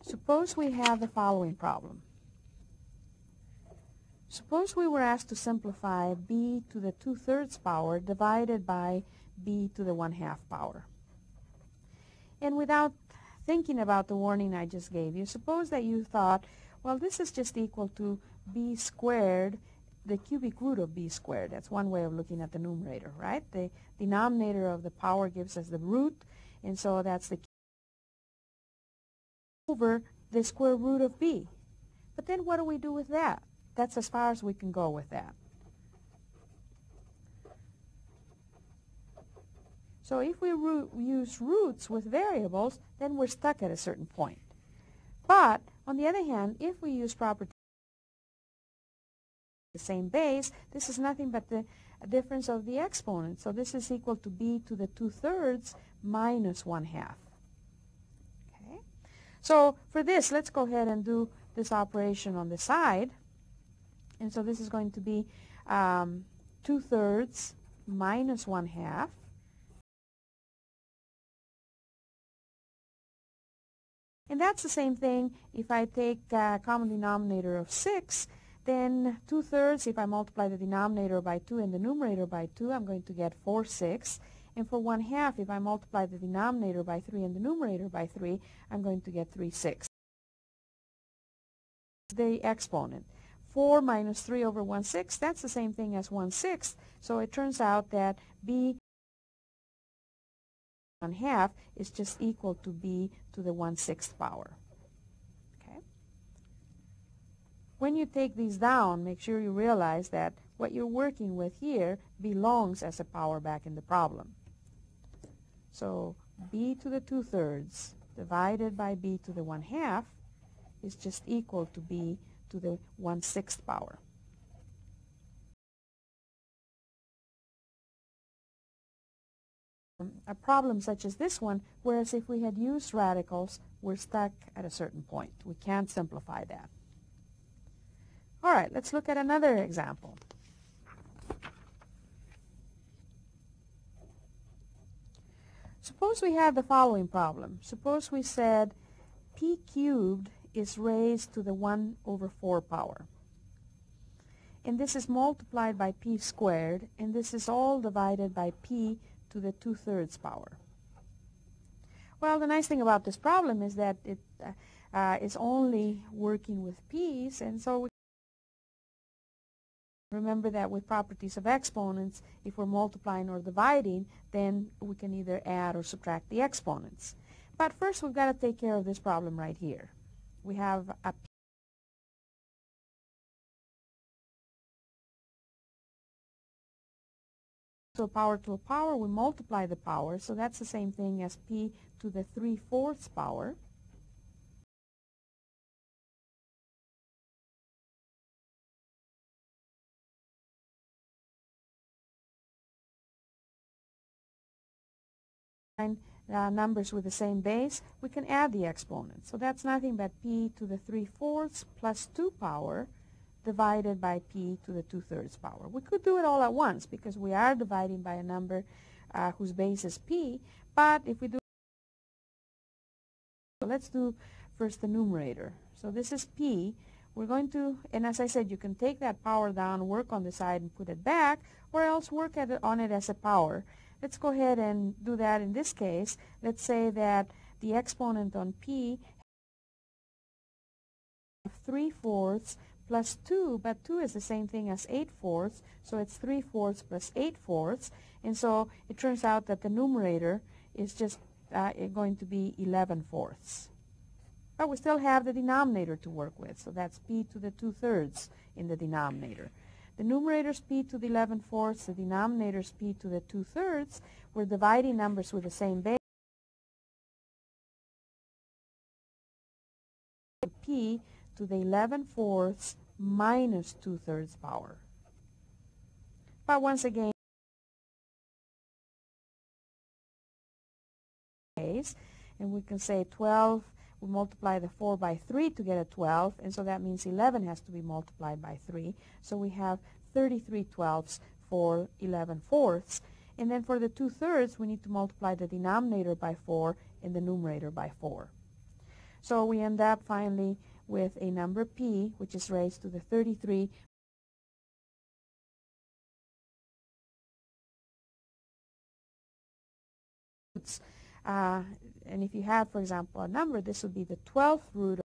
Suppose we have the following problem. Suppose we were asked to simplify b to the 2/3 power divided by b to the 1/2 power. And without thinking about the warning I just gave you, suppose that you thought, well, this is just equal to b squared, the cubic root of b squared. That's one way of looking at the numerator, right? The denominator of the power gives us the root, and so that's the over the square root of b. But then what do we do with that? That's as far as we can go with that. So if we use roots with variables, then we're stuck at a certain point. But on the other hand, if we use property the same base, this is nothing but the difference of the exponent. So this is equal to b to the 2/3 minus 1/2. Okay. So for this, let's go ahead and do this operation on the side. And so this is going to be 2/3 minus 1/2. And that's the same thing if I take a common denominator of 6, then 2/3, if I multiply the denominator by 2 and the numerator by 2, I'm going to get 4/6. And for 1/2, if I multiply the denominator by 3 and the numerator by 3, I'm going to get 3/6. The exponent. 4 minus 3 over 1/6, that's the same thing as 1/6. So it turns out that b 1/2 is just equal to b to the 1/6 power. Okay. When you take these down, make sure you realize that what you're working with here belongs as a power back in the problem. So b to the 2/3 divided by b to the 1/2 is just equal to b to the 1/6 power. A problem such as this one, whereas if we had used radicals, we're stuck at a certain point. We can't simplify that. All right, let's look at another example. Suppose we had the following problem. Suppose we said p cubed is raised to the 1/4 power. And this is multiplied by p squared, and this is all divided by p to the 2/3 power. Well, the nice thing about this problem is that it is only working with p's, and so we remember that with properties of exponents, if we're multiplying or dividing, then we can either add or subtract the exponents. But first we've got to take care of this problem right here. We have a p. So power to a power, we multiply the power, so that's the same thing as p to the 3/4 power. Numbers with the same base, we can add the exponents. So that's nothing but p to the 3/4 plus 2 power divided by p to the 2/3 power. We could do it all at once because we are dividing by a number whose base is p, but if we do, let's do first the numerator. So this is p. We're going to, and as I said, you can take that power down, work on the side and put it back, or else work on it as a power. Let's go ahead and do that in this case. Let's say that the exponent on p is 3/4 plus 2, but 2 is the same thing as 8/4, so it's 3/4 plus 8/4, and so it turns out that the numerator is just going to be 11/4. But we still have the denominator to work with, so that's p to the 2/3 in the denominator. The numerator is p to the 11/4, the denominator is p to the 2/3. We're dividing numbers with the same base. P to the 11/4 minus 2/3 power. But once again, and we can say 12, we multiply the 4 by 3 to get a 12, and so that means 11 has to be multiplied by 3. So we have 33/12 for 11/4. And then for the 2/3, we need to multiply the denominator by 4 and the numerator by 4. So we end up finally with a number p, which is raised to the 33. And if you have, for example, a number, this would be the 12th root.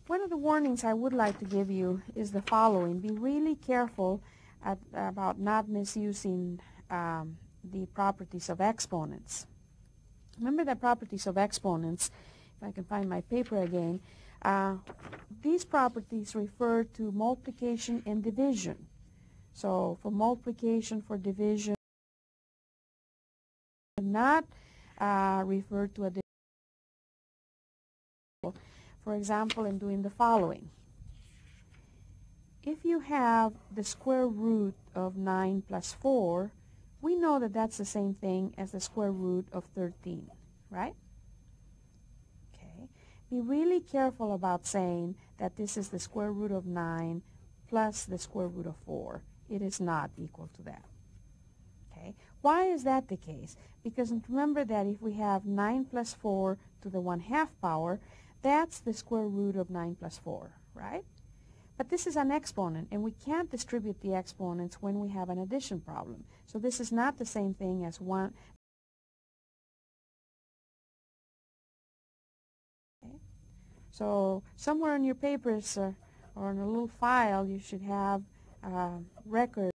One of the warnings I would like to give you is the following. Be really careful about not misusing the properties of exponents. Remember the properties of exponents. If I can find my paper again. These properties refer to multiplication and division. So for multiplication, for division, not refer to a division. For example, in doing the following. If you have the square root of 9 plus 4, we know that that's the same thing as the square root of 13, right? Okay. Be really careful about saying that this is the square root of 9 plus the square root of 4. It is not equal to that. Okay. Why is that the case? Because remember that if we have 9 plus 4 to the 1/2 power, that's the square root of 9 plus 4, right? But this is an exponent, and we can't distribute the exponents when we have an addition problem. So this is not the same thing as 1. Okay. So somewhere in your papers or in a little file, you should have record